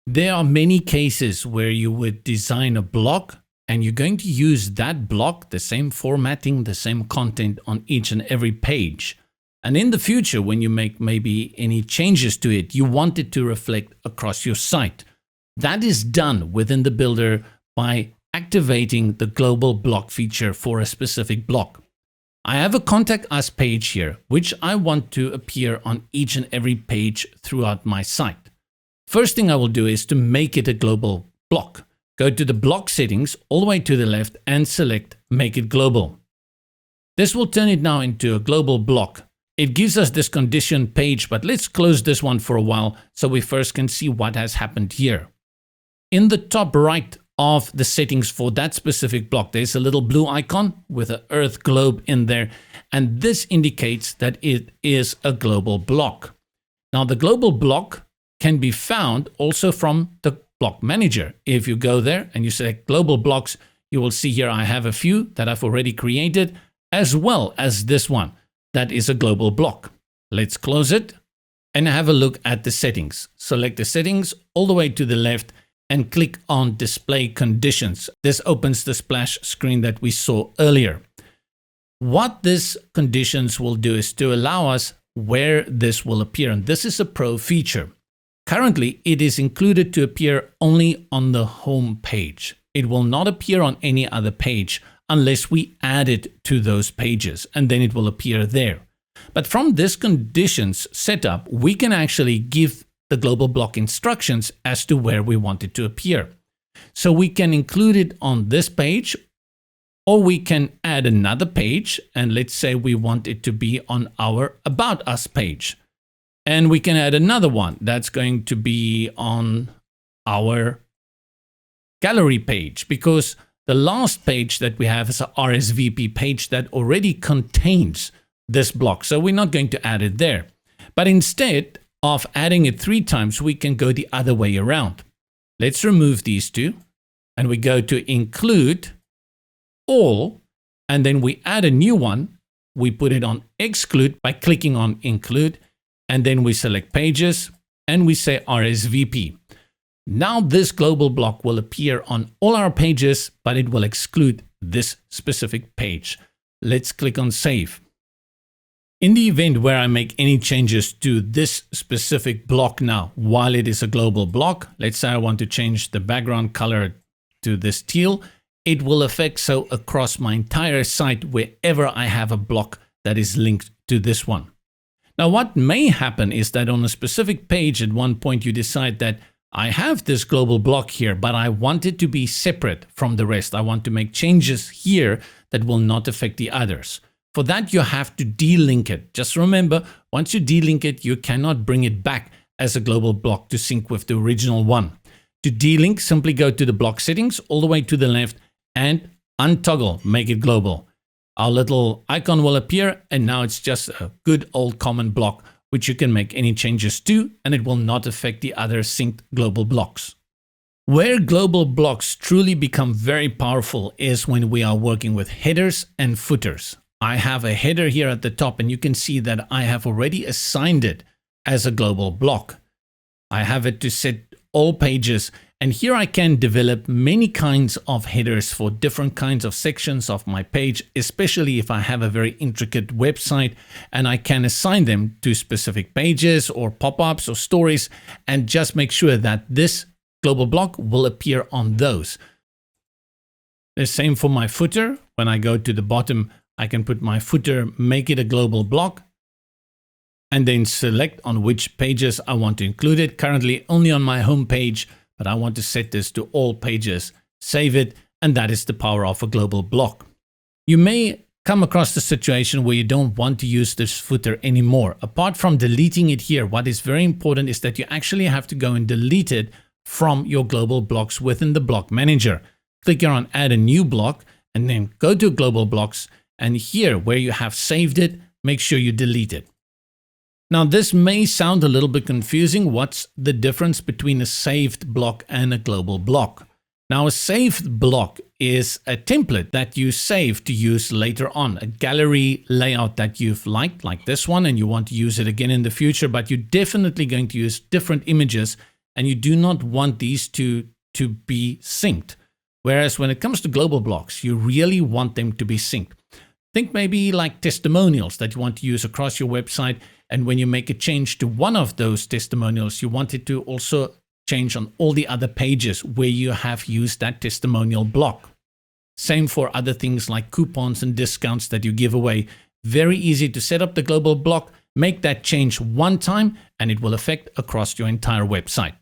There are many cases where you would design a block and you're going to use that block, the same formatting, the same content on each and every page. And in the future, when you make maybe any changes to it, you want it to reflect across your site. That is done within the builder by activating the global block feature for a specific block. I have a Contact Us page here, which I want to appear on each and every page throughout my site. First thing I will do is to make it a global block. Go to the block settings all the way to the left and select Make it Global. This will turn it now into a global block. It gives us this condition page, but let's close this one for a while so we first can see what has happened here. In the top right of the settings for that specific block, there's a little blue icon with an Earth globe in there, and this indicates that it is a global block. Now the global block can be found also from the block manager. If you go there and you select global blocks, you will see here I have a few that I've already created, as well as this one that is a global block. Let's close it and have a look at the settings. Select the settings all the way to the left and click on Display Conditions. This opens the splash screen that we saw earlier. What this conditions will do is to allow us where this will appear, and this is a pro feature. Currently, it is included to appear only on the home page. It will not appear on any other page unless we add it to those pages, and then it will appear there. But from this conditions setup, we can actually give the global block instructions as to where we want it to appear. So we can include it on this page, or we can add another page, and let's say we want it to be on our About Us page. And we can add another one that's going to be on our gallery page, because the last page that we have is a RSVP page that already contains this block. So we're not going to add it there. But instead of adding it 3 times, we can go the other way around. Let's remove these two and we go to Include All, and then we add a new one. We put it on Exclude by clicking on Include. And then we select Pages and we say RSVP. Now this global block will appear on all our pages, but it will exclude this specific page. Let's click on Save. In the event where I make any changes to this specific block now, while it is a global block, let's say I want to change the background color to this teal, it will affect so across my entire site wherever I have a block that is linked to this one. Now, what may happen is that on a specific page at one point you decide that I have this global block here, but I want it to be separate from the rest. I want to make changes here that will not affect the others. For that, you have to delink it. Just remember, once you delink it, you cannot bring it back as a global block to sync with the original one. To delink, simply go to the block settings all the way to the left and untoggle, make it global. Our little icon will appear, and now it's just a good old common block which you can make any changes to, and it will not affect the other synced global blocks. Where global blocks truly become very powerful is when we are working with headers and footers. I have a header here at the top, and you can see that I have already assigned it as a global block. I have it to set all pages, and here I can develop many kinds of headers for different kinds of sections of my page, especially if I have a very intricate website, and I can assign them to specific pages or pop-ups or stories, and just make sure that this global block will appear on those. The same for my footer. When I go to the bottom, I can put my footer, make it a global block, and then select on which pages I want to include it. Currently only on my home page, but I want to set this to all pages, save it, and that is the power of a global block. You may come across the situation where you don't want to use this footer anymore. Apart from deleting it here, what is very important is that you actually have to go and delete it from your global blocks within the block manager. Click here on Add a New Block, and then go to Global Blocks, and here where you have saved it, make sure you delete it. Now, this may sound a little bit confusing. What's the difference between a saved block and a global block? Now, a saved block is a template that you save to use later on, a gallery layout that you've liked, like this one, and you want to use it again in the future, but you're definitely going to use different images and you do not want these two to be synced. Whereas when it comes to global blocks, you really want them to be synced. Think maybe like testimonials that you want to use across your website. And when you make a change to one of those testimonials, you want it to also change on all the other pages where you have used that testimonial block. Same for other things like coupons and discounts that you give away. Very easy to set up the global block, make that change one time, and it will affect across your entire website.